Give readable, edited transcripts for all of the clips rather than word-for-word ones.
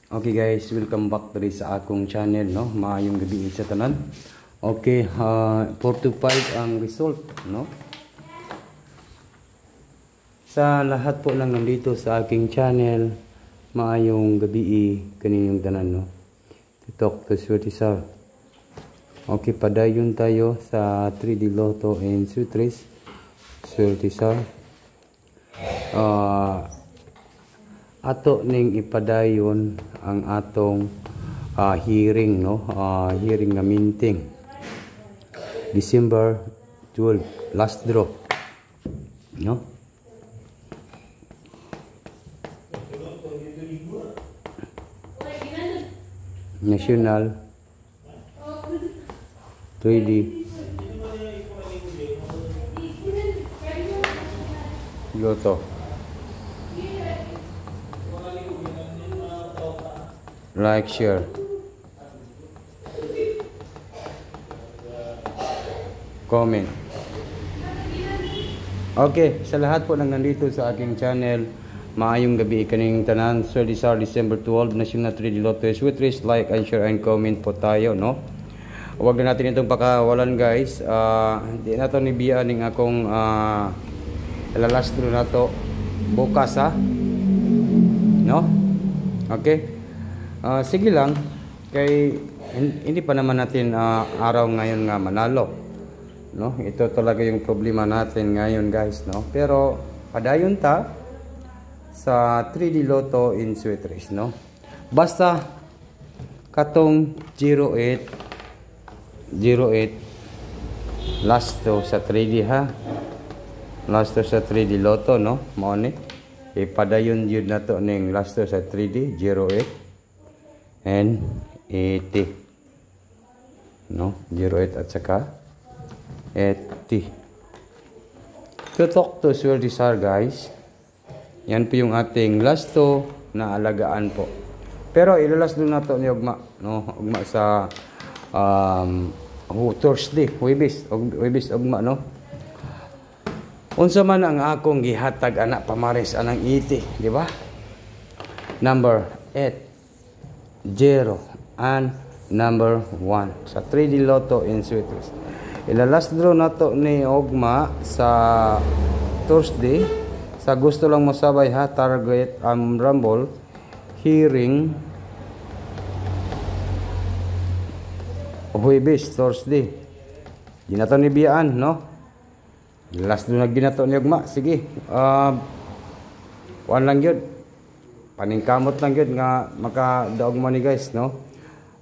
Okay guys, welcome back diri sa akong channel, no. Maayong gabi sa tanan. Okay, 4-5 ang result, no. Sa lahat po lang nandito sa aking channel, maayong gabi kaninyong tanan, no. Titok to Swetisar. Okay, padayon tayo sa 3D Lotto and Swetres. Swetisar. Ato ning ipadayon ang atong hearing, no. Hearing na minting December 12, last draw, no. National 3D Lotto. Like, share. Comment. Okay, sa lahat po nang nandito sa aking channel, maayong gabi kaning tanan. Swetisar, December 12, National 3D Lotto Swetres. Like and share and comment po tayo, no. Huwag na natin itong pakawalan, guys. Hindi na ito nibiyaan ng akong ilalastro na ito bukas, ha, no. Okay. Sige lang, kay hindi pa naman natin araw ngayon nga manalo, no. Ito talaga yung problema natin ngayon, guys, no. Pero padayon ta sa 3D Lotto in Swetres, no. Basta katong 08 last to sa 3D, ha. Last to sa 3D Lotto, no. Mao ni padayon yun na to ning last to sa 3D 08 and 80, no. 08 at saka 80. Tutok to Swetisar, guys. Yan po yung ating last to na alagaan po. Pero ilalas doon na to ni ugma, no. Ugma sa Thursday, Huwebes ugma, no. Unsa man ang akong gihatag anak pamares anang 80, di ba? Number 8, 0 and number 1 sa 3D Lotto in Swetres. Ilalas draw na to ni ugma sa Thursday. Sa gusto lang mo sabay, ha, target rumble, hearing Huwebes, Thursday. Di na to nibiyaan, no. Last draw na ginato ni ugma. Sige, one lang yun, paningkamot lang yun nga makadaog mo ni, guys, no.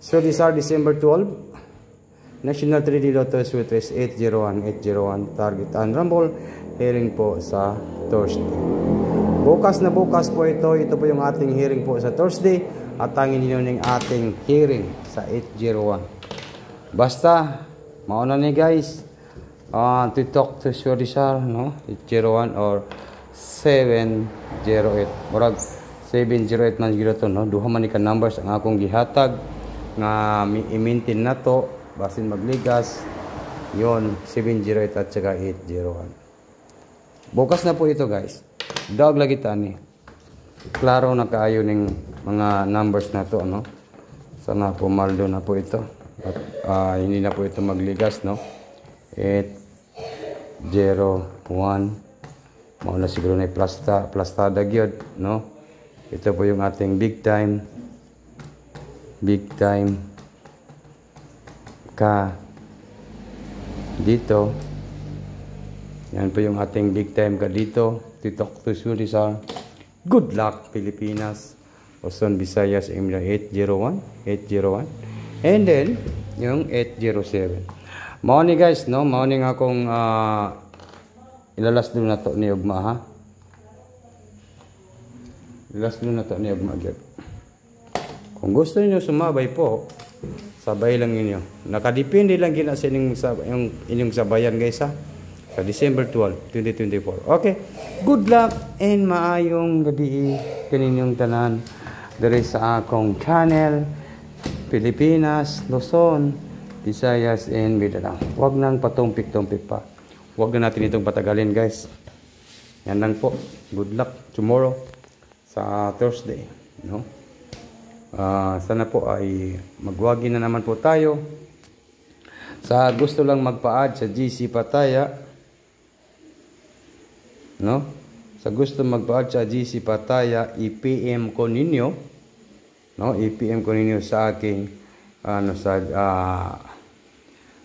So these are December 12, National 3D Lotto Swetres 801 target and rumble, hearing po sa Thursday. Bukas na bukas po ito po yung ating hearing po sa Thursday at tangin ninyo ng ating hearing sa 801. Basta mauna ni, guys, to talk to Swetisar, no. 801 or 708 murag 708 man gito to, no. Duha man ka numbers ang akong gihatag nga i-maintain na to basin magligas yon, 708 at saka 801. Bukas na po ito, guys. Dog lagi tani. Klaro na kaayo ning mga numbers na to, no. Sana pumaldo na po ito at hindi na po ito magligas, no. 801 mauna siguro na plastada gyud, no. Ito po yung ating big time ka dito. Yan po yung ating big time ka dito. Titok to Swetisar. Good luck, Pilipinas. Luzon, Visayas, Emila 801 and then yung 807. Mao ni, guys, no. Mao ni nga akong ilalas doon na to ni ugma, ha. Last na to ni ugma gyud. Kung gusto niyo sumabay po, sabay lang ninyo. Nakadepende lang gina sa inyong sabayan, guys, ha. Sa December 12, 2024. Okay. Good luck and maayong gabi kaninyong tanan diri sa akong channel, Pilipinas, Luzon, Visayas and Mindanao. Huwag nang patumpik-tumpik pa. Huwag na natin itong patagalin, guys. Yan lang po. Good luck tomorrow sa Thursday, no. Sana po ay magwagi na naman po tayo. Sa gusto lang magpa-add sa GC Pataya, no? Sa gusto magpa-add sa GC Pataya, i-PM ko ninyo, no? I-PM ko ninyo sa aking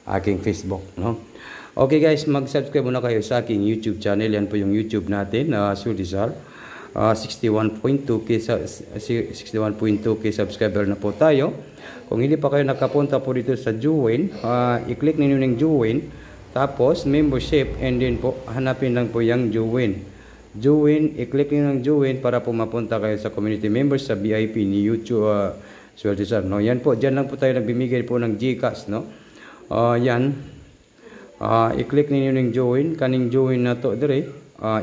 aking Facebook, no? Okay guys, mag-subscribe muna kayo sa aking YouTube channel. Yan po yung YouTube natin, Suldizar. 61.2k subscriber na po tayo. Kung hindi pa kayo nakapunta po dito sa join, i-click ninyo ng join, tapos membership, and then po hanapin lang po yung join. I-click ninyo ng join para po mapunta kayo sa community members sa VIP ni YouTube Suldizar, no? Yan po, dyan lang po tayo nagbimigay po ng GCash, no? Yan. I-click ninyo ng join, kaning join na to dire,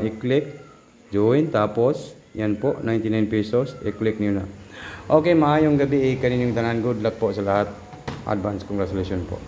i-click join, tapos yan po 99 pesos, i-click niyo na. Okay, maayong gabi kaninyong tanan. Good luck po sa lahat. Advance congratulations po.